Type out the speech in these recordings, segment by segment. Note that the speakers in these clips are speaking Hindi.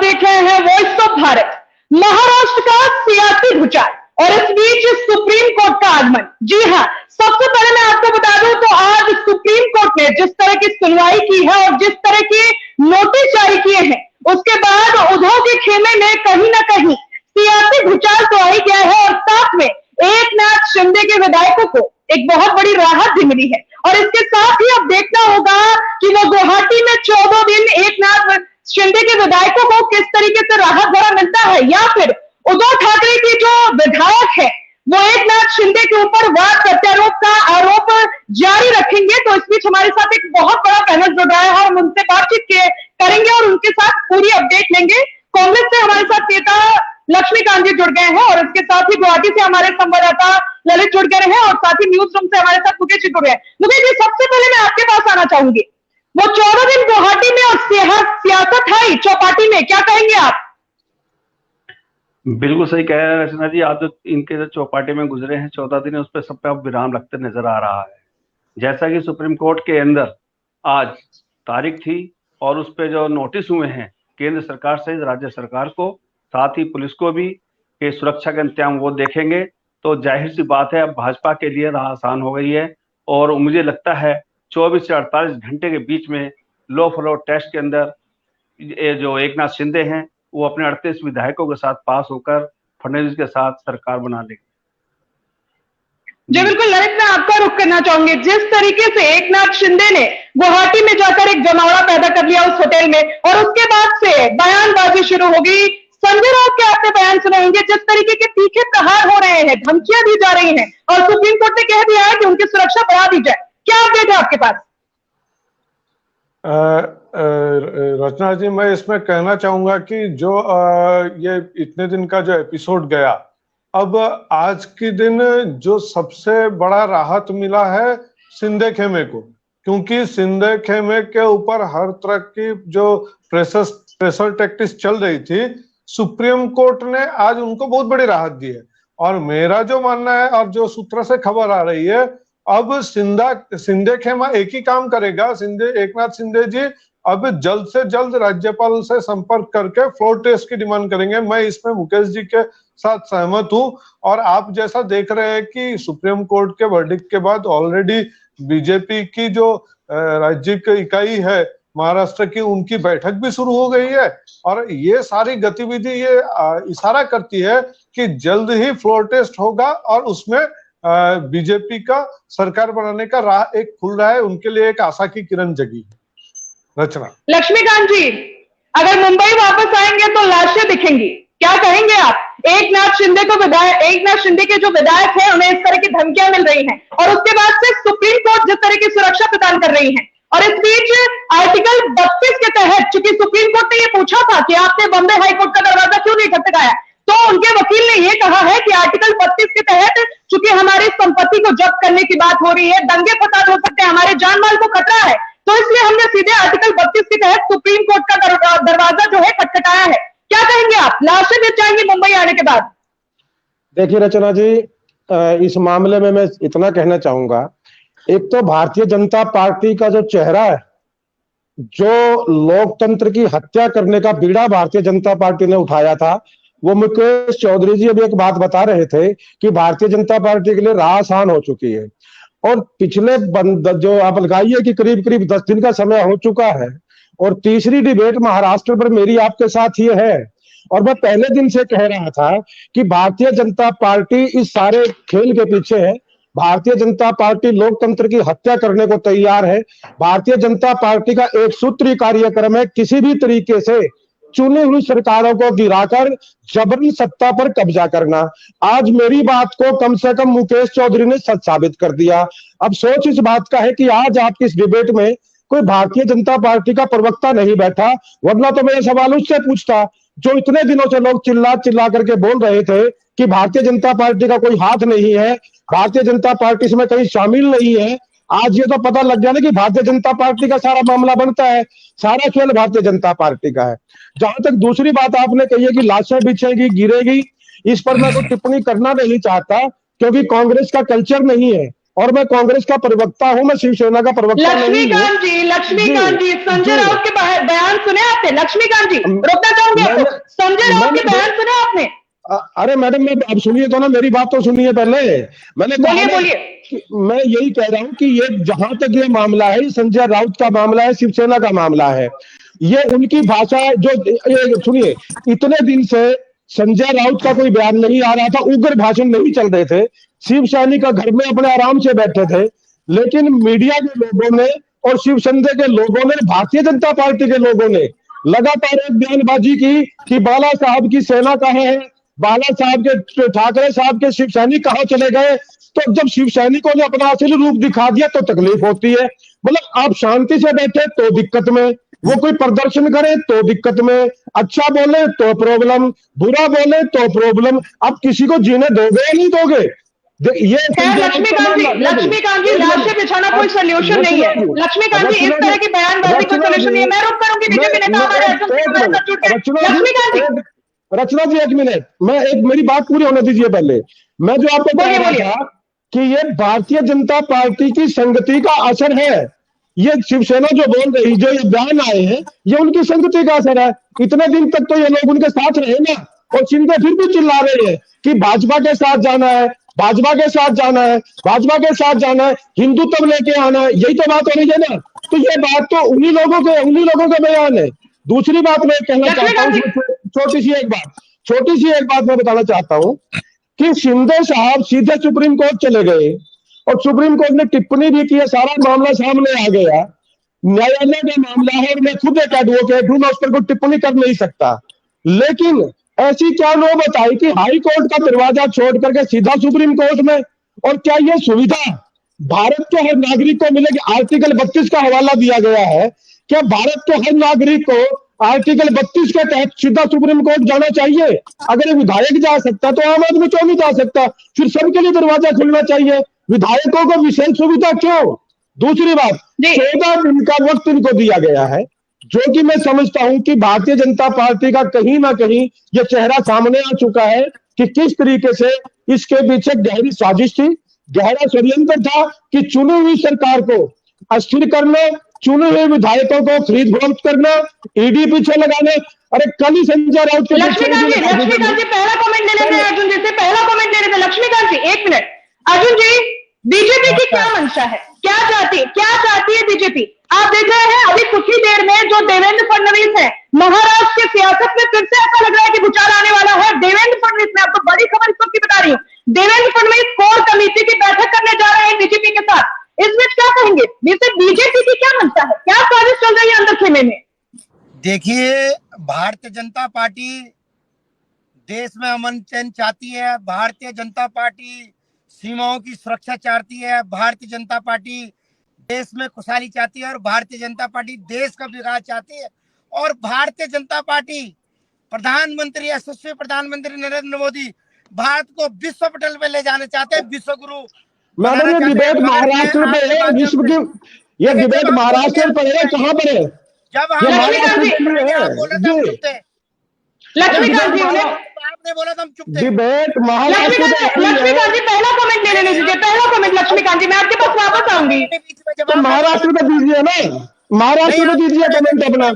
देख रहे हैं वॉइस ऑफ भारत। महाराष्ट्र का सियासी भूचाल और इस बीच सुप्रीम कोर्ट का आगमन। जी हाँ, सबसे पहले मैं आपको बता दूं तो आज सुप्रीम कोर्ट ने जिस तरह की सुनवाई की है और जिस तरह की नोटिस जारी किए हैं, उसके बाद उद्धव के खेमे में कहीं ना कहीं सियासी भूचाल तो आ ही गया है और साथ में एकनाथ शिंदे के विधायकों को एक बहुत बड़ी राहत भी मिली है। और इसके साथ ही अब देखना होगा कि वो गुवाहाटी में 14 दिन एकनाथ शिंदे के विधायकों को किस तरीके से राहत भरा मिलता है, या फिर उद्धव ठाकरे की जो विधायक है वो एकनाथ शिंदे के ऊपर वाद प्रत्यारोप का आरोप जारी रखेंगे। तो इस बीच हमारे साथ एक बहुत बड़ा पैनल जुड़ रहा है, हम उनसे बातचीत करेंगे और उनके साथ पूरी अपडेट लेंगे। कांग्रेस से हमारे साथ नेता लक्ष्मीकांत जी जुड़ गए हैं और इसके साथ ही गुवाहाटी से हमारे संवाददाता ललित जुड़ गए हैं और साथ ही न्यूज रूम से हमारे साथ मुकेश जी जुड़ गए हैं। मुकेश जी, सबसे पहले मैं आपके पास आना चाहूंगी, वो 14 दिन गुवाहाटी में और सियासत है चौपाटी में, क्या कहेंगे आप? बिल्कुल सही कह रहे हैं रचना जी। आप जो इनके जो चौपाटी में गुजरे हैं 14 दिन, उस पर सब पे अब विराम लगते नजर आ रहा है। जैसा कि सुप्रीम कोर्ट के अंदर आज तारीख थी और उस पर जो नोटिस हुए हैं केंद्र सरकार से राज्य सरकार को, साथ ही पुलिस को भी, कि सुरक्षा का इंतजाम वो देखेंगे, तो जाहिर सी बात है अब भाजपा के लिए राह आसान हो गई है। और मुझे लगता है 24 से 48 घंटे के बीच में लो फ्लोर टेस्ट के अंदर जो एकनाथ शिंदे हैं वो अपने 38 विधायकों के साथ पास होकर फडणवीस के साथ सरकार बना लेंगे। जी बिल्कुल ललित, मैं आपका रुख करना चाहूंगी। जिस तरीके से एकनाथ शिंदे ने गुवाहाटी में जाकर एक जमावड़ा पैदा कर लिया उस होटल में और उसके बाद से बयानबाजी शुरू हो गई। संजय राउत के आपने बयान सुने होंगे, जिस तरीके के तीखे प्रहार हो रहे हैं, धमकियां दी जा रही हैं और सुप्रीम कोर्ट ने कह दिया है कि उनकी सुरक्षा बढ़ा दी जाए। क्या अपडेट है आपके पास? रचना जी, मैं इसमें कहना चाहूंगा कि जो ये इतने दिन का जो एपिसोड गया, अब आज के दिन जो सबसे बड़ा राहत मिला है शिंदे खेमे को, क्योंकि शिंदे खेमे के ऊपर हर तरह की जो प्रेशर टैक्टिक्स चल रही थी, सुप्रीम कोर्ट ने आज उनको बहुत बड़ी राहत दी है। और मेरा जो मानना है और जो सूत्र से खबर आ रही है, अब शिंदे खेमा एक ही काम करेगा, एकनाथ शिंदे जी अब जल्द से जल्द राज्यपाल से संपर्क करके फ्लोर टेस्ट की डिमांड करेंगे। मैं इसमें मुकेश जी के साथ सहमत हूं। और आप जैसा देख रहे हैं कि सुप्रीम कोर्ट के वर्डिक्ट के बाद ऑलरेडी बीजेपी की जो राज्य की इकाई है महाराष्ट्र की, उनकी बैठक भी शुरू हो गई है और ये सारी गतिविधि ये इशारा करती है कि जल्द ही फ्लोर टेस्ट होगा और उसमें बीजेपी का सरकार बनाने का राह एक खुल रहा है। उनके लिए एक आशा की किरण जगी। रचना। लक्ष्मीकांत जी, अगर मुंबई वापस आएंगे तो लाशें दिखेंगी, क्या कहेंगे आप? एकनाथ शिंदे के जो विधायक हैं उन्हें इस तरह की धमकियां मिल रही हैं और उसके बाद से सुप्रीम कोर्ट जिस तरह की सुरक्षा प्रदान कर रही है, और इस बीच आर्टिकल 32 के तहत, चूंकि सुप्रीम कोर्ट ने ये पूछा था कि आपने बॉम्बे हाईकोर्ट का दरवाजा क्यों नहीं खटखटाया, तो उनके वकील ने ये कहा है कि आर्टिकल 32 के तहत चूंकि हमारी संपत्ति को जब्त करने की बात हो रही है, दंगे फसाद हो सकते हैं, हमारे जान माल को खतरा है, तो इसलिए हमने सीधे आर्टिकल 32 के तहत सुप्रीम कोर्ट का दरवाजा जो है खटखटाया है। क्या कहेंगे आप? लाशें मिल जाएंगी मुंबई आने के बाद? देखिए रचना जी, इस मामले में मैं इतना कहना चाहूंगा, एक तो भारतीय जनता पार्टी का जो चेहरा है, जो लोकतंत्र की हत्या करने का बीड़ा भारतीय जनता पार्टी ने उठाया था, वो मुकेश चौधरी जी अभी एक बात बता रहे थे कि भारतीय जनता पार्टी के लिए राह आसान हो चुकी है। और पिछले जो आप लगाइए कि करीब करीब 10 दिन का समय हो चुका है और तीसरी डिबेट महाराष्ट्र पर मेरी आपके साथ ये है। और मैं पहले दिन से कह रहा था कि भारतीय जनता पार्टी इस सारे खेल के पीछे है। भारतीय जनता पार्टी लोकतंत्र की हत्या करने को तैयार है। भारतीय जनता पार्टी का एक सूत्री कार्यक्रम है किसी भी तरीके से चुनी हुई सरकारों को गिराकर जबरन सत्ता पर कब्जा करना। आज मेरी बात को कम से कम मुकेश चौधरी ने सच साबित कर दिया। अब सोच इस बात का है कि आज आपकी इस डिबेट में कोई भारतीय जनता पार्टी का प्रवक्ता नहीं बैठा, वरना तो मैं सवाल उससे पूछता जो इतने दिनों से लोग चिल्ला करके बोल रहे थे कि भारतीय जनता पार्टी का कोई हाथ नहीं है, भारतीय जनता पार्टी इसमें कहीं शामिल नहीं है। आज ये तो पता लग गया ना कि भारतीय जनता पार्टी का सारा मामला बनता है, सारा खेल भारतीय जनता पार्टी का है। जहां तक दूसरी बात आपने कही है कि लाशें बिछेगी, गिरेगी, इस पर मैं कोई टिप्पणी करना नहीं चाहता क्योंकि कांग्रेस का कल्चर नहीं है और मैं कांग्रेस का प्रवक्ता हूं, मैं शिवसेना का प्रवक्ता नहीं हूं। लक्ष्मीकांत जी, संजय राउत के बयान सुने आपने? लक्ष्मीकांत जी, रोकना चाहूंगी आपको। संजय राउत के बयान सुने आपने? अरे मैडम, मैं अब सुनिए तो ना, मेरी बात तो सुनिए पहले। मैंने बोलिए। मैं यही कह रहा हूं कि ये जहां तक ये मामला है, संजय राउत का मामला है, शिवसेना का मामला है। ये उनकी भाषा जो सुनिए, इतने दिन से संजय राउत का कोई बयान नहीं आ रहा था, उग्र भाषण नहीं चल रहे थे, शिव सैनिक घर में अपने आराम से बैठे थे, लेकिन मीडिया के लोगों ने और शिव संजय के लोगों ने, भारतीय जनता पार्टी के लोगों ने लगातार एक बयानबाजी की कि बाला साहब की सेना कहाँ है, बाला साहब के, ठाकरे साहब के शिव सैनिक कहाँ चले गए। तो जब शिव सैनिकों ने अपना असली रूप दिखा दिया तो तकलीफ होती है। मतलब आप शांति से बैठे तो दिक्कत में, वो कोई प्रदर्शन करे तो दिक्कत में, अच्छा बोले तो प्रॉब्लम, बुरा बोले तो प्रॉब्लम। आप किसी को जीने दोगे या नहीं दोगे? ये लक्ष्मीकांत जी, लाशें बिछाना कोई सोल्यूशन नहीं है। लक्ष्मीकांत जी, इस तरह की बयानबाजी कोई सोल्यूशन नहीं है। मैं रोक करूंगी बीजेपी नेता हमारे लक्ष्मीकांत जी, रचना जी, एक मिनट, मेरी बात पूरी होने दीजिए पहले। मैं जो आपको कह रहा था कि ये भारतीय जनता पार्टी की संगति का असर है। ये शिवसेना जो बोल रही, जो ये बयान आए हैं, ये उनकी संगति का असर है। इतने दिन तक तो ये लोग उनके साथ रहे ना, और शिंदे फिर भी चिल्ला रहे हैं कि भाजपा के साथ जाना है, भाजपा के साथ जाना है, भाजपा के साथ जाना है, हिंदुत्व लेके आना है। यही तो बात हो रही है ना। तो ये बात तो उन्हीं लोगों के बयान है। दूसरी बात मैं कहना चाहता हूँ, छोटी सी एक बात मैं बताना चाहता हूं कि शिंदे साहब सीधे सुप्रीम कोर्ट चले गए और सुप्रीम कोर्ट ने टिप्पणी भी की है, सारा मामला सामने आ गया। न्यायालय का मामला है और मैं खुद एक एडवोकेट हूं, मैं उस पर कोई टिप्पणी कर नहीं सकता। लेकिन ऐसी क्या नौबत आई कि हाई कोर्ट का दरवाजा छोड़ करके सीधा सुप्रीम कोर्ट में? और क्या यह सुविधा भारत के हर नागरिक को मिलेगी? आर्टिकल 32 का हवाला दिया गया है। क्या भारत के हर नागरिक को आर्टिकल 32 के तहत सीधा सुप्रीम कोर्ट जाना चाहिए? अगर विधायक जा सकता तो आम आदमी क्यों नहीं जा सकता? फिर सबके लिए दरवाजा खुलना चाहिए, विधायकों को विशेष सुविधा क्यों? दूसरी बात, 14 दिन का वक्त इनको दिया गया है, जो कि मैं समझता हूं कि भारतीय जनता पार्टी का कहीं ना कहीं यह चेहरा सामने आ चुका है कि किस तरीके से इसके पीछे गहरी साजिश थी, गहरा षड्यंत्र था कि चुनी हुई सरकार को अस्थिर करना, चुने हुए विधायकों को खरीद फरोख्त करना, ईडी पीछे लगाने। अरे कल ही संजय राउत के लक्ष्मीकांत जी पहला कमेंट ले लेते हैं। अर्जुन जी से पहला कमेंट ले लेते हैं। लक्ष्मीकांत जी, एक मिनट। अर्जुन जी, बीजेपी की क्या मंशा है? क्या चाहती है बीजेपी? आप देख रहे हैं अभी कुछ ही देर में जो देवेंद्र फडणवीस है, महाराष्ट्र की सियासत में फिर से ऐसा लग रहा है कि भूचाल आने वाला है। देवेंद्र फडणवीस, मैं आपको बड़ी खबर इस वक्त की बता रही हूँ, देवेंद्र फडणवीस कोर कमेटी की बैठक करने जा रहे हैं बीजेपी के साथ। इसमें क्या कहेंगे? बीजेपी की क्या मंशा है? क्या साजिश चल रही है अंदर खेमे में? देखिए, भारतीय जनता पार्टी देश में अमन चैन चाहती है, भारतीय जनता पार्टी सीमाओं की सुरक्षा चाहती है, भारतीय जनता पार्टी देश में खुशहाली चाहती है और भारतीय जनता पार्टी देश का विकास चाहती है। और भारतीय जनता पार्टी प्रधानमंत्री, यशस्वी प्रधानमंत्री नरेंद्र मोदी भारत को विश्व पटल पे ले जाना चाहते हैं, विश्व गुरु। मैडम, ये डिबेट महाराष्ट्र पे है, विश्व की ये डिबेट महाराष्ट्र पर है, कहाँ पर है? जब हम लक्ष्मीकांत जी आपने बोला तो हम चुप थे। डिबेट महाराष्ट्र लक्ष्मीकांत जी पहला कमेंट ले लेने दीजिए, पहला कमेंट। लक्ष्मीकांत जी, मैं आपके पास वापस आऊंगी। तो महाराष्ट्र में दीजिए ना, महाराष्ट्र में दीजिए कमेंट अपना।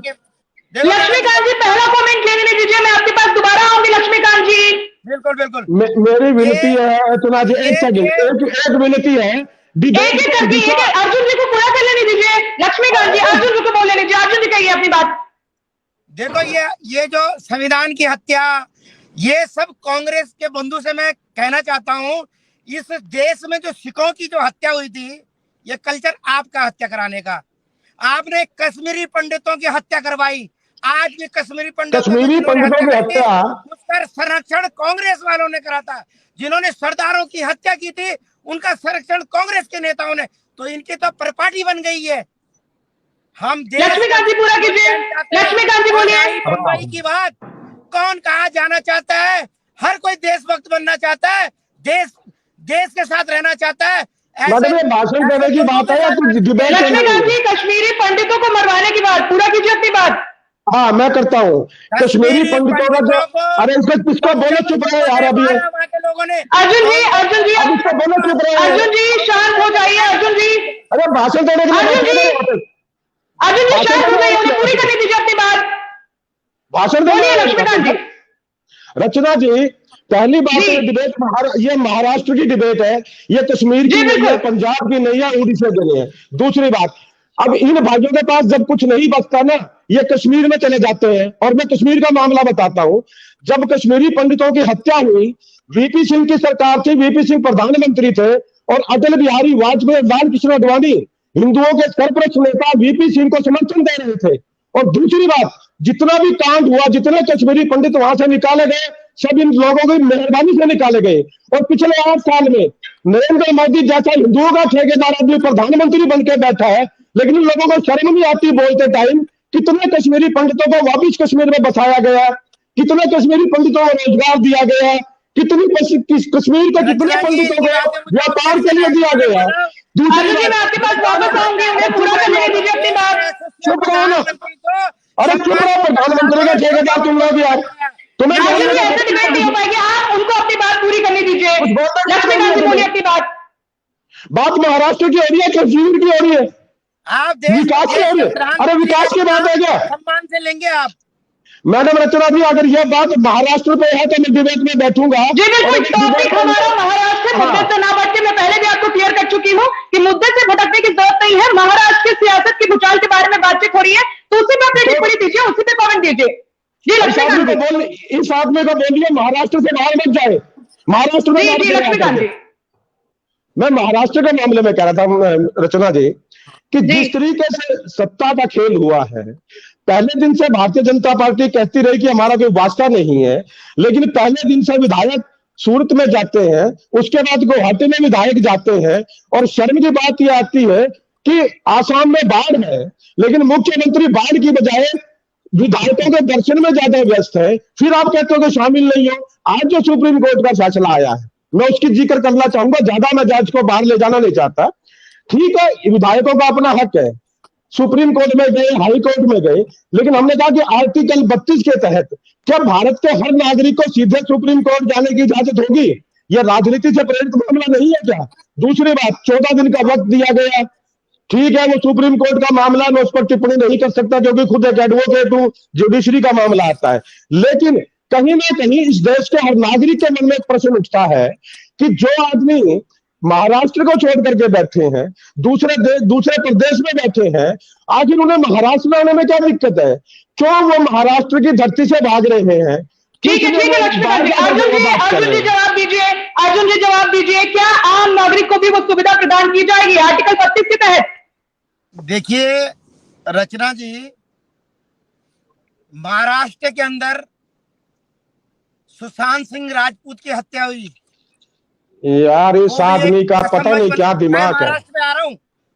लक्ष्मीकांत जी पहला कमेंट ले लेने दीजिए, मैं आपके पास दोबारा आऊंगी। लक्ष्मीकांत जी, बिल्कुल मेरी विनती है अर्चना जी, एक सेकंड, एक विनती है। अर्जुन जी को पूरा कर लेने दीजिए। लक्ष्मीकांत जी, अर्जुन जी को बोल लेने दीजिए। अर्जुन जी कहिए अपनी बात। देखो, ये जो संविधान की हत्या, ये सब कांग्रेस के बंधु से मैं कहना चाहता हूँ, इस देश में जो सिखों की जो हत्या हुई थी, ये कल्चर आपका हत्या कराने का। आपने कश्मीरी पंडितों की हत्या करवाई, आज भी कश्मीरी पंडितों की हत्या, उसका संरक्षण कांग्रेस वालों ने करा था। जिन्होंने सरदारों की हत्या की थी, उनका संरक्षण कांग्रेस के नेताओं ने। तो इनकी तो परिपाटी बन गई है। हम लक्ष्मीकांत जी पूरा कीजिए। लक्ष्मीकांत जी बोलिए। की बात कौन कहा जाना चाहता है? हर कोई देशभक्त बनना चाहता है, देश के साथ रहना चाहता है। भाषण देने की बात है या कुछ डिबेट? लक्ष्मीकांत जी, कश्मीरी पंडितों को मरवाने की बात पूरा कीजिए अपनी बात। हाँ मैं करता हूँ। कश्मीरी पंडितों का जो, अरे इसको किसको बोलो चुप रहे यार अभी। वहाँ के लोगों ने अर्जुन जी अब इसको बोलो चुप रहे। अर्जुन जी शांत हो जाइए। अर्जुन जी अरे भाषण देने के लिए अर्जुन बैठे जी, थे यहाँ पे। अर्जुन जी भाषण शांत हो देने जाइए, के उन्हें लिए पूरी करने दीजिए अपनी बात। भाषण बोलिए देने लक्ष्मीकांत जी। रचना जी, पहली बात जी। ये डिबेट ये महाराष्ट्र की डिबेट है, ये कश्मीर जी, की नहीं है, बिल्कुल। पंजाब की नहीं है, उड़ीसा की नहीं है। दूसरी बात, अब इन भाइयों के पास जब कुछ नहीं बचता ना, ये कश्मीर में चले जाते हैं। और मैं कश्मीर का मामला बताता हूं। जब कश्मीरी पंडितों की हत्या हुई, वीपी सिंह की सरकार थी, वीपी सिंह प्रधानमंत्री थे, और अटल बिहारी वाजपेयी, लाल कृष्ण आडवाणी हिंदुओं के सरप्रस्त नेता वीपी सिंह को समर्थन दे रहे थे। और दूसरी बात, जितना भी कांड हुआ, जितने कश्मीरी पंडित वहां से निकाले गए, सब इन लोगों की मेहरबानी से निकाले गए। और पिछले 8 साल में नरेंद्र मोदी जैसा हिंदुओं का ठेकेदार आदमी प्रधानमंत्री बनकर बैठा है, लेकिन इन लोगों को शर्म नहीं आती बोलते टाइम। कितने कश्मीरी पंडितों को वापिस कश्मीर में बसाया गया, कितने कश्मीरी पंडितों को रोजगार दिया गया, कितनी कश्मीर के कितने पंडितों को व्यापार के लिए दिया गया। दूसरी अर्जुन जी मैं आपके पास वापस आऊंगी, उन्हें पूरा करने दीजिए अपनी बात। चुप रहो ना। अरे चुप रहो, प्रधानमंत्री का ठेकेदार तुम लोग यार। तुम्हें अर्जुन जी ऐसे डिबेट नहीं हो पाएगी। आप उनको अपनी बात पूरी करने दीजिए। लक्ष्मीकांत जी बोलिए अपनी बात। बात महाराष्ट्र की हो रही है, कश्मीर की हो रही है, आप विकास की हो रही है। अरे विकास की बात है क्या? सम्मान से लेंगे आप। मैडम रचना जी, अगर यह बात महाराष्ट्र पे है तो मैं डिबेट में बैठूंगा। जी बिल्कुल, टॉपिक हमारा महाराष्ट्र से मुद्दे से ना बढ़ के, मैं पहले भी आपको क्लियर कर चुकी हूँ कि मुद्दे से भटकने की जरूरत नहीं है। महाराष्ट्र की सियासत की भूचाल के बारे में बातचीत हो रही है, तो उसी पे अपनी टिप्पणी दीजिए, उसी पे कमेंट दीजिए। जी लक्ष्मीकांत जी, इस आदमी को बोलिए महाराष्ट्र से बाहर मत जाए। महाराष्ट्र में जी लक्ष्मीकांत जी, मैं महाराष्ट्र के मामले में कह रहा था रचना जी, कि जिस तरीके से सत्ता का खेल हुआ है, पहले दिन से भारतीय जनता पार्टी कहती रही कि हमारा कोई वास्ता नहीं है, लेकिन पहले दिन से विधायक सूरत में जाते हैं, उसके बाद गुवाहाटी में विधायक जाते हैं, और शर्म की बात यह आती है कि आसाम में बाढ़ है, लेकिन मुख्यमंत्री बाढ़ की बजाय विधायकों के दर्शन में ज्यादा व्यस्त है। फिर आप कहते हो कि शामिल नहीं हो। आज जो सुप्रीम कोर्ट का फैसला आया है, मैं उसकी जिक्र करना चाहूंगा, ज्यादा मैं जज को बाहर ले जाना नहीं चाहता। ठीक है, विधायकों का अपना हक है, सुप्रीम कोर्ट में गए, हाई कोर्ट में गए, लेकिन हमने कहा कि आर्टिकल 32 के तहत क्या भारत के हर नागरिक को सीधे सुप्रीम कोर्ट जाने की इजाजत होगी? यह राजनीति से प्रेरित मामला नहीं है क्या? दूसरी बात, 14 दिन का वक्त दिया गया, ठीक है, वो सुप्रीम कोर्ट का मामला, मैं उस पर टिप्पणी नहीं कर सकता क्योंकि खुद एक एडवोकेट हूं, जुडिशरी का मामला आता है। लेकिन कहीं ना कहीं इस देश के हर नागरिक के मन में एक प्रश्न उठता है कि जो आदमी महाराष्ट्र को छोड़ करके बैठे हैं, दूसरे प्रदेश में बैठे हैं, आखिर उन्हें महाराष्ट्र में आने में क्या दिक्कत है? क्यों वो महाराष्ट्र की धरती से भाग रहे हैं? ठीक है लक्ष्मीकांत जी। अर्जुन जी जवाब दीजिए, अर्जुन जी जवाब दीजिए, क्या आम नागरिक को भी वो सुविधा प्रदान की जाएगी आर्टिकल 32 के तहत? देखिए रचना जी, महाराष्ट्र के अंदर सुशांत सिंह राजपूत की हत्या हुई यार, इस आदमी का पता नहीं क्या दिमाग है।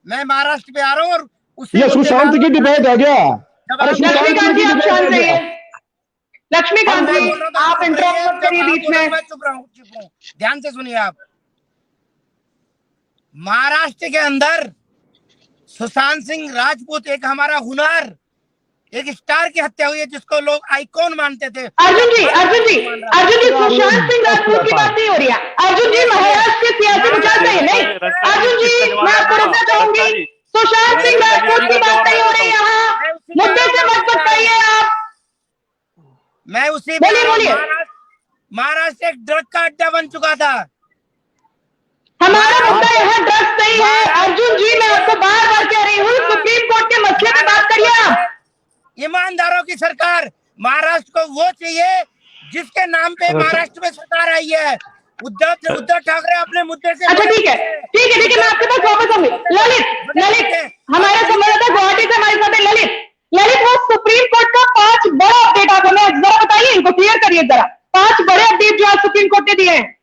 मैं महाराष्ट्र पे आ रहा हूँ और ये सुशांत की डिबेट है क्या? लक्ष्मीकांत जी आप शांत रहिए। लक्ष्मीकांत जी आप इंटरप्ट मत करिए बीच में। चुप रहो, ध्यान से सुनिए आप। महाराष्ट्र के अंदर सुशांत सिंह राजपूत एक हमारा हुनर, एक स्टार की हत्या हुई है जिसको लोग आइकॉन मानते थे। अर्जुन जी सुशांत सिंह राजपूत की बात नहीं हो रही है। अर्जुन जी महाराष्ट्र की सियासी भूचाल नहीं, नहीं अर्जुन जी मैं आपको रोकना चाहूंगी, सुशांत सिंह राजपूत की बात नहीं हो रही है यहाँ, मुद्दे से मत बताइए आप। मैं उसी बोलिए। महाराष्ट्र एक ड्रग का अड्डा बन चुका था। हमारा मुद्दा यहाँ ड्रग्स नहीं है अर्जुन जी, मैं आपको बार बार कह रही हूँ, सुप्रीम कोर्ट के मसले में बात करिए आप। ईमानदारों की सरकार, महाराष्ट्र को वो चाहिए जिसके नाम पे महाराष्ट्र में सरकार आई है। उद्धव ठाकरे अपने मुद्दे से। अच्छा ठीक है, मैं आपके पास वापस आऊंगी। ललित हमारे संवाददाता गुवाहाटी से हमारे साथ है। ललित वो सुप्रीम कोर्ट का 5 बड़ा अपडेट आप हमें जरा बताइए, इनको क्लियर करिए जरा, 5 बड़े अपडेट जो आज सुप्रीम कोर्ट ने दिए हैं।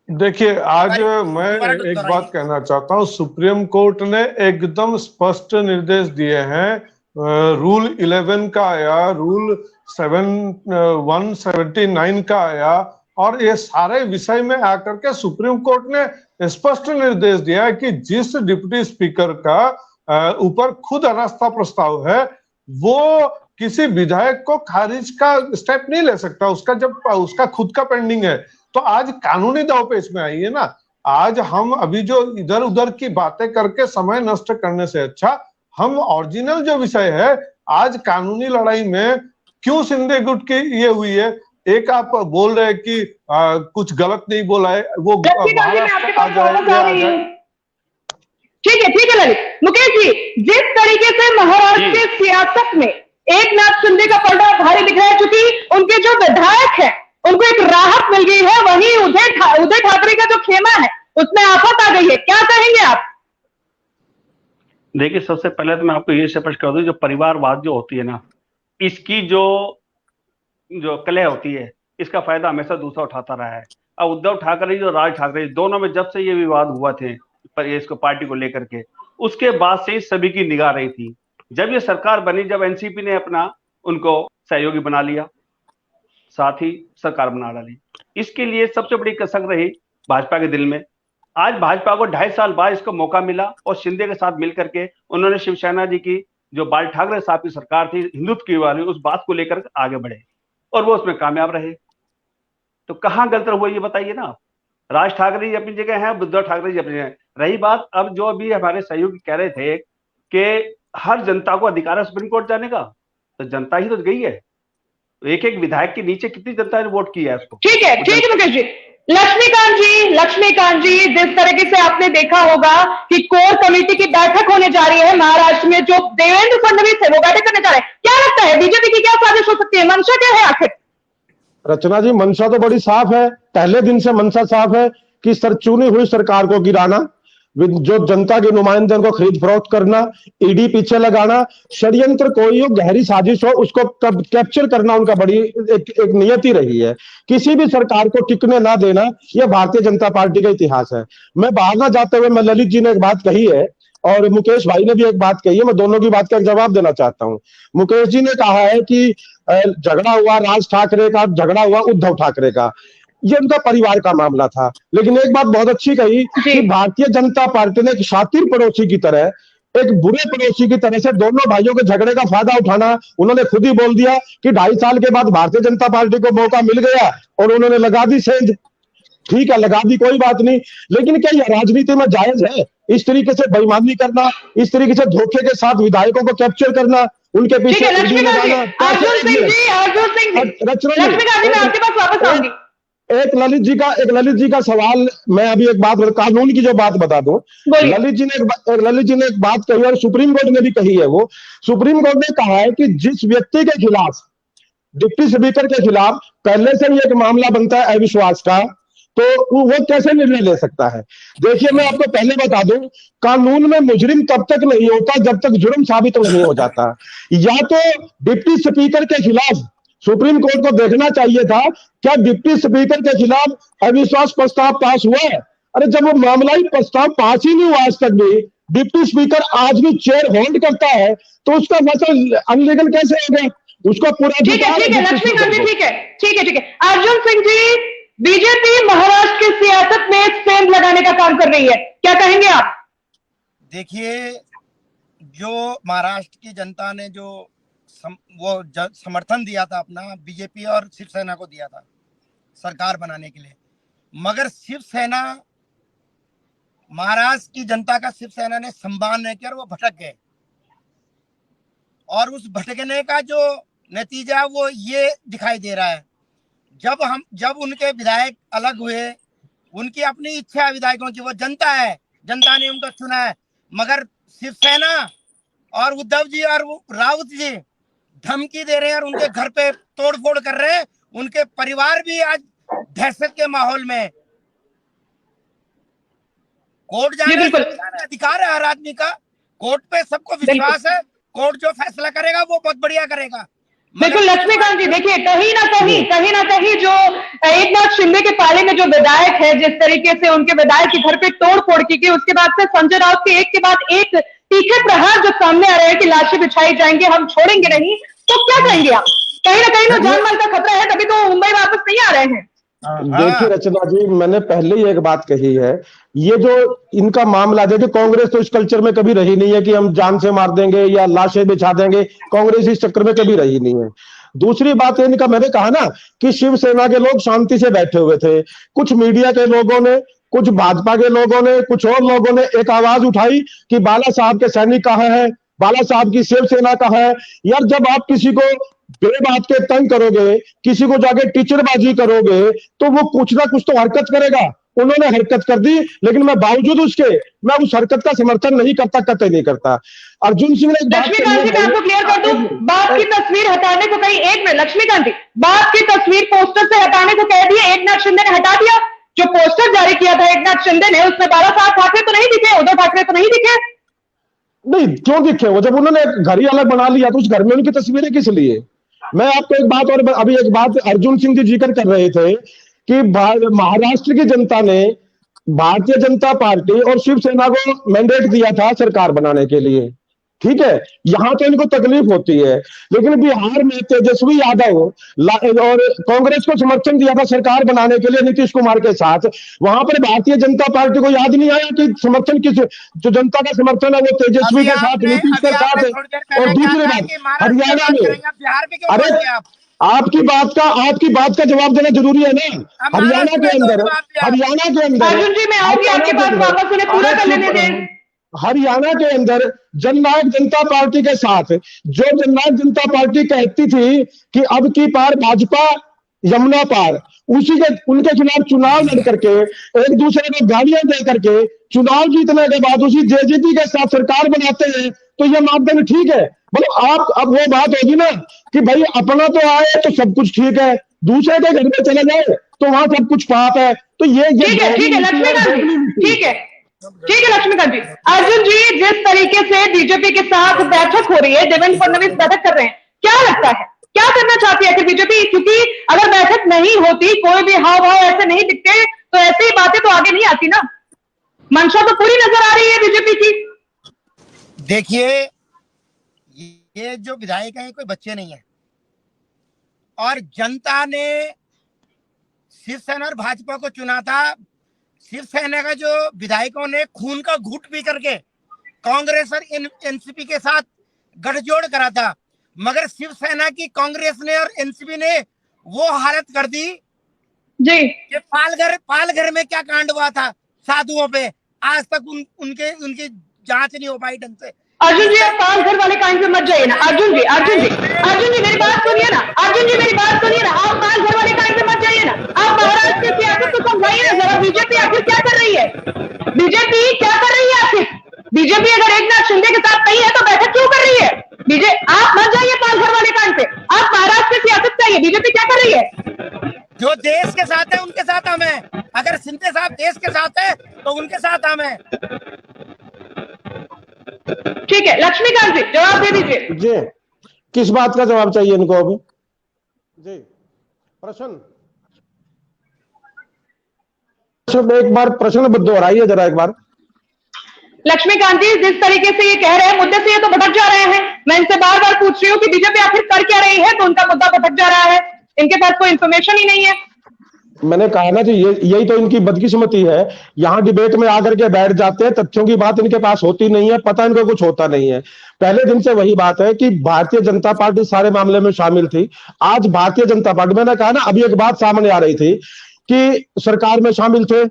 देखिए, आज मैं एक बात कहना चाहता हूं, सुप्रीम कोर्ट ने एकदम स्पष्ट निर्देश दिए हैं। रूल 11 का आया, रूल 179 का आया, और ये सारे विषय में आकर के सुप्रीम कोर्ट ने स्पष्ट निर्देश दिया है कि जिस डिप्टी स्पीकर का ऊपर खुद अनास्था प्रस्ताव है, वो किसी विधायक को खारिज का स्टेप नहीं ले सकता, उसका जब उसका खुद का पेंडिंग है। तो आज कानूनी दांवपेच में आई है ना। आज हम अभी जो इधर उधर की बातें करके समय नष्ट करने से अच्छा हम ओरिजिनल जो विषय है, आज कानूनी लड़ाई में क्यों शिंदे गुट की ये हुई है। एक आप बोल रहे हैं कि कुछ गलत नहीं बोला है, वो महाराष्ट्र आ जाए। ठीक है ललित। मुकेश जी, जिस तरीके से महाराष्ट्र की सियासत में एक नाथ शिंदे का पलड़ा भारी दिख रहा है, क्योंकि उनके जो विधायक हैं उनको एक राहत मिल गई है, वहीं उदय ठाकरे का जो खेमा है उसमें आफत आ गई है, क्या कहेंगे आप? देखिए, सबसे पहले तो मैं आपको ये स्पष्ट कर दूं, जो परिवारवाद जो होती है ना, इसकी जो कलह होती है, इसका फायदा हमेशा दूसरा उठाता रहा है। अब उद्धव ठाकरे जो राज ठाकरे, दोनों में जब से ये विवाद हुआ थे पर इसको पार्टी को लेकर के, उसके बाद से सभी की निगाह रही थी। जब ये सरकार बनी, जब एनसीपी ने अपना उनको सहयोगी बना लिया, साथ ही सरकार बना डाली, इसके लिए सबसे बड़ी कसक रही भाजपा के दिल में। आज भाजपा को 2.5 साल बाद इसको मौका मिला और शिंदे के साथ मिलकर के उन्होंने शिवसेना जी की जो बाल ठाकरे साहब की सरकार थी हिंदुत्व की वाली, उस बात को लेकर आगे बढ़े और वो उसमें कामयाब रहे। तो कहां गलत हुआ ये बताइए ना। राज ठाकरे जी अपनी जगह है, उद्धव ठाकरे जी अपनी जगह। रही बात अब जो अभी हमारे सहयोगी कह रहे थे कि हर जनता को अधिकार है सुप्रीम कोर्ट जाने का, तो जनता ही तो गई है। एक एक विधायक के नीचे कितनी जनता ने वोट किया है उसको। ठीक है मुकेश जी। लक्ष्मीकांत जी, जिस तरीके से आपने देखा होगा कि कोर कमेटी की बैठक होने जा रही है महाराष्ट्र में, जो देवेंद्र फडणवीस है वो बैठक करने जा रहे हैं, क्या लगता है बीजेपी की क्या साजिश हो सकती है? मंशा क्या है आखिर? रचना जी, मंशा तो बड़ी साफ है, पहले दिन से मंशा साफ है कि चुनी हुई सरकार को गिराना, जो जनता के नुमाइंदे को खरीद फरोख्त करना, ईडी पीछे लगाना, षड्यंत्र कोई हो, गहरी साजिश हो, उसको कैप्चर करना उनका बड़ी एक नियति रही है। किसी भी सरकार को टिकने ना देना, यह भारतीय जनता पार्टी का इतिहास है। मैं बाहर ना जाते हुए, मैं ललित जी ने एक बात कही है और मुकेश भाई ने भी एक बात कही है, मैं दोनों की बात का एक जवाब देना चाहता हूं। मुकेश जी ने कहा है कि झगड़ा हुआ राज ठाकरे का, झगड़ा हुआ उद्धव ठाकरे का, ये उनका परिवार का मामला था। लेकिन एक बात बहुत अच्छी कही कि भारतीय जनता पार्टी ने एक शातिर पड़ोसी की तरह, एक बुरे पड़ोसी की तरह से दोनों भाइयों के झगड़े का फायदा उठाना, उन्होंने खुद ही बोल दिया कि 2.5 साल के बाद भारतीय जनता पार्टी को मौका मिल गया और उन्होंने लगा दी सेंध। ठीक है, लगा दी, कोई बात नहीं, लेकिन क्या यह राजनीति में जायज है इस तरीके से बेईमानी करना, इस तरीके से धोखे के साथ विधायकों को कैप्चर करना, उनके पीछे एक ललित जी का सवाल, मैं अभी एक बात कानून की जो बात बता दूं। ललित जी ने एक बात कही और सुप्रीम कोर्ट ने भी कही है। वो सुप्रीम कोर्ट ने कहा है कि जिस व्यक्ति के खिलाफ, डिप्टी स्पीकर के खिलाफ पहले से ही एक मामला बनता है अविश्वास का, तो वो कैसे निर्णय ले सकता है। देखिए, मैं आपको पहले बता दूं, कानून में मुजरिम तब तक नहीं होता जब तक जुर्म साबित नहीं हो जाता। या तो डिप्टी स्पीकर के खिलाफ सुप्रीम कोर्ट को देखना चाहिए था, क्या डिप्टी स्पीकर के खिलाफ अविश्वास प्रस्ताव पास हुआ है? अरे जब वो मामला ही प्रस्ताव पास ही नहीं हुआ आज तक भी, डिप्टी स्पीकर आज भी चेयर होल्ड करता है, तो उसका मतलब अनलीगल कैसे होगा? उसका पूरा ठीक है लक्ष्मीकांत जी, ठीक है। अर्जुन सिंह जी, बीजेपी महाराष्ट्र की सियासत में सेंध लगाने का काम कर रही है, क्या कहेंगे आप? देखिए, जो महाराष्ट्र की जनता ने जो समर्थन दिया था अपना, बीजेपी और शिवसेना को दिया था सरकार बनाने के लिए, मगर शिवसेना, महाराष्ट्र की जनता का शिवसेना ने सम्मान नहीं किया और वो भटक गए। और उस भटकने का जो नतीजा वो ये दिखाई दे रहा है, जब उनके विधायक अलग हुए, उनकी अपनी इच्छा है विधायकों की, वो जनता है, जनता ने उनको चुना है, मगर शिवसेना और उद्धव जी और राउत जी धमकी दे रहे हैं और उनके घर पे तोड़फोड़ कर रहे हैं। उनके परिवार भी आज दहशत के माहौल में। कोर्ट जाने का अधिकार है हर आदमी का, कोर्ट पे सबको विश्वास है, कोर्ट जो फैसला करेगा वो बहुत बढ़िया करेगा। बिल्कुल लक्ष्मीकांत जी, देखिए कहीं ना कहीं जो एक नाथ शिंदे के पाले में जो विधायक है, जिस तरीके से उनके विधायक के घर पे तोड़फोड़ की गई, उसके बाद से संजय राउत के एक के बाद एक तीखे प्रहार जो सामने आ रहे हैं कि लाशें बिछाई जाएंगे, हम छोड़ेंगे नहीं, तो क्या कहेंगे आप? कहीं ना कहीं तो जान माल का खतरा है, तभी तो मुंबई वापस नहीं आ रहे हैं। देखिए रचना जी, मैंने पहले ही एक बात कही है, ये जो इनका मामला, देखिए कांग्रेस तो इस कल्चर में कभी रही नहीं है कि हम जान से मार देंगे या लाशें बिछा देंगे, कांग्रेस इस चक्कर में कभी रही नहीं है। दूसरी बात इनका, मैंने कहा ना कि शिवसेना के लोग शांति से बैठे हुए थे, कुछ मीडिया के लोगों ने, कुछ भाजपा के लोगों ने, कुछ और लोगों ने एक आवाज उठाई कि बाला साहब के सैनिक कहाँ है, बाला साहब की शिवसेना कहाँ है। यार जब आप किसी को बेबात के तंग करोगे, किसी को जाके टीचरबाजी करोगे, तो वो कुछ ना कुछ तो हरकत करेगा। उन्होंने हरकत कर दी, लेकिन मैं बावजूद उसके, मैं उस हरकत का समर्थन नहीं करता, कतई नहीं करता। अर्जुन सिंह ने लक्ष्मीकांत जी, मैं आपको क्लियर कर दूं, बाप की तस्वीर हटाने को कही, एक मिनट लक्ष्मीकांत जी, बाप की तस्वीर पोस्टर से हटाने को कह दिया, एकनाथ शिंदे ने हटा दिया। जो पोस्टर जारी किया था एकनाथ शिंदे ने, उसमें बाला साहब ठाकरे तो नहीं दिखे, उद्धव ठाकरे तो नहीं दिखे। नहीं, क्यों दिखे? वो जब उन्होंने घर ही अलग बना लिया तो उस घर में उनकी तस्वीरें किस लिए? मैं आपको एक बात और, अभी एक बात अर्जुन सिंह जी जिक्र कर रहे थे कि महाराष्ट्र की जनता ने भारतीय जनता पार्टी और शिवसेना को मैंडेट दिया था सरकार बनाने के लिए, ठीक है, यहां तो इनको तकलीफ होती है। लेकिन बिहार में तेजस्वी यादव और कांग्रेस को समर्थन दिया था सरकार बनाने के लिए नीतीश कुमार के साथ, वहां पर भारतीय जनता पार्टी को याद नहीं आया कि समर्थन किस, जो जनता का समर्थन है वो तेजस्वी के साथ, नीतीश के साथ है। और दूसरी बात, हरियाणा में, अरे आपकी बात का जवाब देना जरूरी है ना। हरियाणा के अंदर अर्जुन जी, मैं आऊंगी आपकी बात वापस, उन्हें पूरा कर लेने दें। हरियाणा के अंदर जननायक जनता पार्टी के साथ, जो जननायक जनता पार्टी कहती थी कि अब की पार भाजपा यमुना पार, उसी के, उनके खिलाफ चुनाव लड़ करके, एक दूसरे को गालियां दे करके चुनाव जीतने के बाद उसी जेजेपी के साथ सरकार बनाते हैं, तो ये मापदंड ठीक है? मतलब आप, अब वो बात होगी ना कि भाई अपना तो आए तो सब कुछ ठीक है, दूसरे के घर में चले जाए तो वहां सब कुछ पाप है। तो ये ठीक है लक्ष्मीकांत जी, ठीक है लक्ष्मीकांत जी। अर्जुन जी, जिस तरीके से बीजेपी के साथ बैठक हो रही है, देवेंद्र फडणवीस बैठक कर रहे हैं, क्या लगता है क्या करना चाहती है बीजेपी? क्योंकि अगर बैठक नहीं होती, कोई भी हाव भाव ऐसे नहीं दिखते, तो ऐसी ही बातें तो आगे नहीं आती ना। मंशा तो पूरी नजर आ रही है बीजेपी की। देखिए, ये जो विधायक हैं कोई बच्चे नहीं है, और जनता ने शिवसेना और भाजपा को चुना था। शिवसेना का जो विधायकों ने खून का घूंट पी करके कांग्रेस और एनसीपी के साथ गठजोड़ करा था, मगर शिवसेना की कांग्रेस ने और एनसीपी ने वो हालत कर दी जी कि पालघर में क्या कांड हुआ था साधुओं पे, आज तक उनकी जांच नहीं हो पाई ढंग से। अर्जुन जी, आप पालघर वाले कांड पे मत जाइए ना। अर्जुन जी मेरी बात सुनिए ना। आप पालघर वाले कांड पे मत जाइए ना। आप महाराष्ट्र की सियासत को समझाइए ना जरा। बीजेपी आखिर क्या कर रही है? आखिर बीजेपी अगर एकनाथ शिंदे के साथ नहीं है तो बैठक क्यों कर रही है? आप मत जाइए पालघर वाले कांड पे, आप महाराष्ट्र की सियासत चाहिए। बीजेपी क्या कर रही है? जो देश के साथ है उनके साथ हम हैं। अगर शिंदे साहब देश के साथ है तो उनके साथ हम हैं। ठीक है लक्ष्मीकांत जी, जवाब दे दीजिए जी। किस बात का जवाब चाहिए इनको अभी? जी, प्रश्न एक बार प्रश्न दोहराइए जरा एक बार। लक्ष्मीकांत जी, जिस तरीके से ये कह रहे हैं, मुद्दे से ये तो भटक जा रहे हैं। मैं इनसे बार बार पूछ रही हूँ कि बीजेपी आखिर कर क्या रही है, तो उनका मुद्दा भटक जा रहा है। इनके पास कोई इन्फॉर्मेशन ही नहीं है। मैंने कहा ना जी, यही तो इनकी बदकिस्मती है। यहाँ डिबेट में आकर के बैठ जाते हैं, तथ्यों की बात इनके पास होती नहीं है, पता इनको कुछ होता नहीं है। पहले दिन से वही बात है कि भारतीय जनता पार्टी सारे मामले में शामिल थी। आज भारतीय जनता पार्टी, मैंने कहा ना, अभी एक बात सामने आ रही थी कि सरकार में शामिल थे,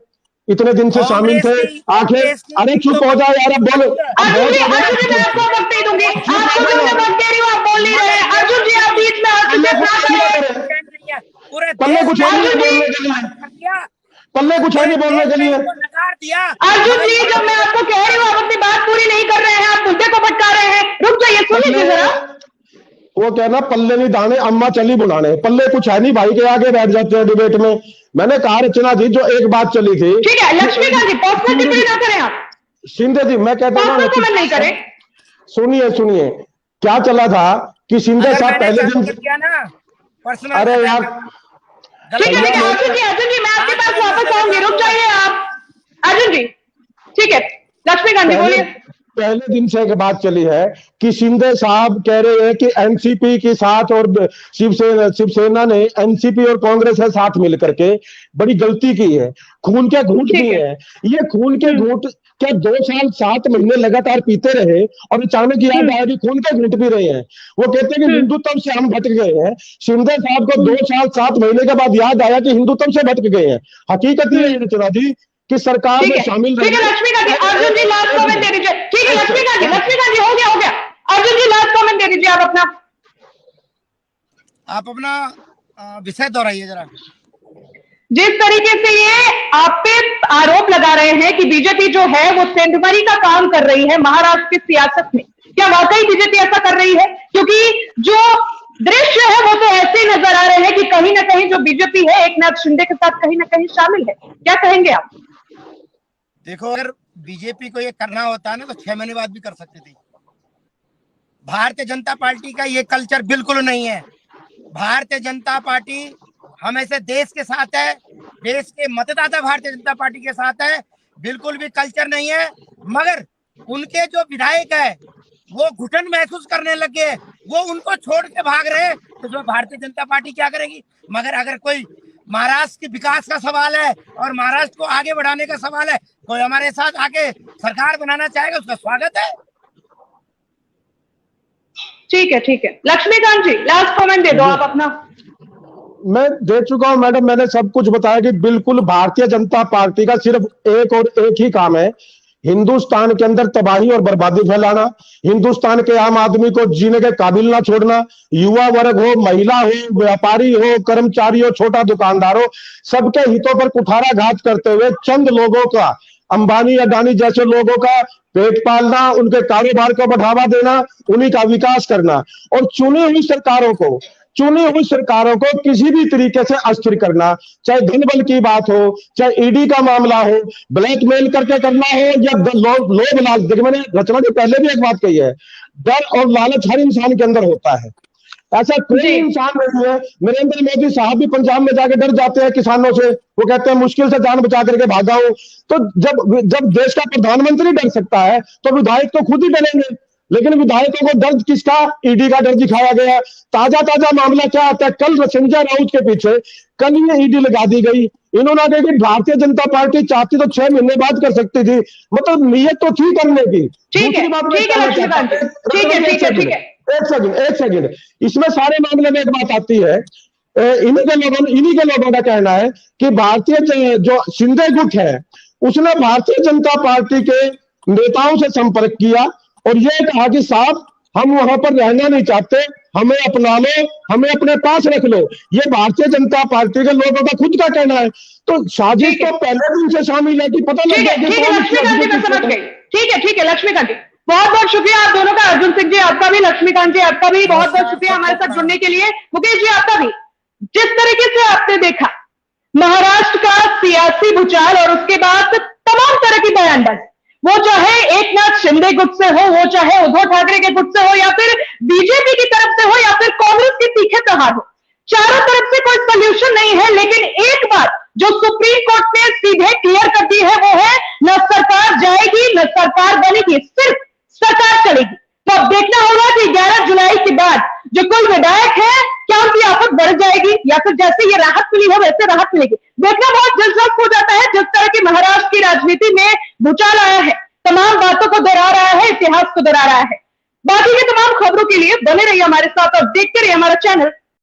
इतने दिन से शामिल थे, आखिर, अरे चुप हो जाओ यार, अब बोलो। अर्जुन जी, मैं आपको वक्त नहीं दूंगी। आपको जो मैं वक्त दे रही हूँ, आप बोल नहीं रहे। अर्जुन जी, आप बीच में हस्तक्षेप ना करें। पल्ले कुछ है नहीं बोलने के लिए, पल्ले कुछ है नहीं बोलने के लिए। नकार दिया। अर्जुन जी, जब मैं आपको कह रही हूँ, आप अपनी बात पूरी नहीं कर रहे हैं, आप मुद्दे को भटका रहे हैं। रुक जाइए, सुन लीजिए जरा। वो कहना पल्ले नहीं दाने, अम्मा चली बुलाने। पल्ले कुछ है नहीं, भाई के आगे बैठ जाते हैं डिबेट में। मैंने कहा रचना जी, जो एक बात चली थी, ठीक है लक्ष्मीकांत जी, पर्सनल टिप्पणी ना करें आप। शिंदे जी, मैं कहता हूँ नहीं करें। सुनिए क्या चला था कि शिंदे साहब पहले दिन, अरे यार, ठीक है अर्जुन जी, मैं आपके पास वापस आऊंगी, रुक जाइए आप। अर्जुन जी, ठीक है लक्ष्मीकांत जी बोलिए। पहले दिन से एक बात चली है कि शिंदे साहब कह रहे हैं कि एनसीपी के साथ और शिवसेना ने एनसीपी और कांग्रेस के साथ मिलकर के बड़ी गलती की है, खून के घूंट ठीक पिए है। हैं। ये खून के घूंट क्या 2 साल 7 महीने लगातार पीते रहे और अचानक याद आया कि खून के घूंट पी रहे हैं। वो कहते हैं कि हिंदुत्व से हम भटक गए हैं। शिंदे साहब को 2 साल 7 महीने के बाद याद आया कि हिंदुत्व से भटक गए हैं। हकीकत ये है रचना जी कि सरकार ठीक में है, शामिल ठीक है लक्ष्मीकांत जी, अर्जुन जी लास्ट कमेंट दे दीजिए। ठीक है लक्ष्मीकांत जी हो गया। अर्जुन जी लास्ट कमेंट दे दीजिए आप अपना विषय दोहराइए जरा। जिस तरीके से ये आप पे आरोप लगा रहे हैं कि बीजेपी जो है वो सेंधमारी का काम कर रही है महाराष्ट्र की सियासत में, क्या वाकई बीजेपी ऐसा कर रही है? क्योंकि जो दृश्य है वो तो ऐसे ही नजर आ रहे हैं कि कहीं ना कहीं जो बीजेपी है एकनाथ शिंदे के साथ कहीं ना कहीं शामिल है। क्या कहेंगे आप? देखो, अगर बीजेपी को ये करना होता है ना तो 6 महीने बाद भी कर सकती थी। भारतीय जनता पार्टी का ये कल्चर बिल्कुल नहीं है। भारतीय जनता पार्टी हमेशा देश के साथ है, देश के मतदाता भारतीय जनता पार्टी के साथ है, बिल्कुल भी कल्चर नहीं है। मगर उनके जो विधायक है वो घुटन महसूस करने लगे, वो उनको छोड़ के भाग रहे हैं, तो जो भारतीय जनता पार्टी क्या करेगी? मगर अगर कोई महाराष्ट्र के विकास का सवाल है और महाराष्ट्र को आगे बढ़ाने का सवाल है, कोई हमारे साथ आके सरकार बनाना चाहेगा, उसका स्वागत है। ठीक है लक्ष्मीकांत जी लास्ट कमेंट दे दो आप अपना। मैं दे चुका हूं मैडम, मैंने सब कुछ बताया कि बिल्कुल भारतीय जनता पार्टी का सिर्फ एक ही काम है, हिंदुस्तान के अंदर तबाही और बर्बादी फैलाना, हिंदुस्तान के आम आदमी को जीने के काबिल ना छोड़ना, युवा वर्ग हो, महिला हो, व्यापारी हो, कर्मचारी हो, छोटा दुकानदार हो, सबके हितों पर कुठाराघात करते हुए चंद लोगों का, अंबानी अडानी जैसे लोगों का पेट पालना, उनके कारोबार को बढ़ावा देना, उन्हीं का विकास करना और चुनी हुई सरकारों को किसी भी तरीके से अस्थिर करना, चाहे धन बल की बात हो, चाहे ईडी का मामला हो, ब्लैकमेल करके करना हो या लोभ लालच। देखिए मैंने रचना जी पहले भी एक बात कही है, डर और लालच हर इंसान के अंदर होता है, ऐसा कोई इंसान नहीं है। नरेंद्र मोदी साहब भी पंजाब में जाके डर जाते हैं किसानों से, वो कहते हैं मुश्किल से जान बचा करके भागा हूं। तो जब देश का प्रधानमंत्री डर सकता है तो विधायक तो खुद ही डरेंगे, लेकिन विधायकों को डर किसका? ईडी का डर दिखाया गया। ताजा मामला क्या आता है? कल संजय राउत के पीछे कल ये ईडी लगा दी गई। इन्होंने कहा कि भारतीय जनता पार्टी चाहती तो 6 महीने बाद कर सकती थी, मतलब नीयत तो थी करने की। ठीक है लक्ष्मीकांत जी, ठीक है। एक सेकंड, इसमें सारे मामले में एक बात आती है, इन्हीं के लोगों का कहना है कि भारतीय जो शिंदे गुट है उसने भारतीय जनता पार्टी के नेताओं से संपर्क किया और ये कहा कि साहब हम वहां पर रहना नहीं चाहते, हमें अपना लो, हमें अपने पास रख लो। ये भारतीय जनता पार्टी के लोगों का खुद का कहना है। तो साजिश तो पहले दिन से शामिल है कि पता लग गया। ठीक है लक्ष्मीकांत जी, मैं समझ गई। ठीक है लक्ष्मीकांत जी, बहुत बहुत शुक्रिया आप दोनों का। अर्जुन सिंह जी आपका भी, लक्ष्मीकांत जी आपका भी बहुत बहुत शुक्रिया हमारे साथ जुड़ने के लिए। मुकेश जी आपका भी। जिस तरीके से आपने देखा महाराष्ट्र का सियासी भूचाल और उसके बाद तमाम तरह की बयानबाजी, वो चाहे एकनाथ शिंदे गुट से हो, वो चाहे उद्धव ठाकरे के गुट से हो या फिर बीजेपी की तरफ से हो या फिर कांग्रेस के तीखे प्रहार हो, चारों तरफ से कोई सोल्यूशन नहीं है। लेकिन एक बात जो सुप्रीम कोर्ट ने सीधे क्लियर कर दी है वो है न सरकार जाएगी न सरकार बनेगी, सिर्फ सरकार चलेगी। तो अब देखना होगा कि 11 जुलाई के बाद जो कुल विधायक है क्या उनकी आफत बढ़ जाएगी या फिर जैसे ये राहत मिली है वैसे राहत मिलेगी। देखना बहुत दिलचस्प हो जाता है। जिस तरह की महाराष्ट्र की राजनीति में भूचाल आया है, तमाम बातों को दोहरा रहा है, इतिहास को दोहरा रहा है। बाकी के तमाम खबरों के लिए बने रहिए हमारे साथ और देखते रहिए हमारा चैनल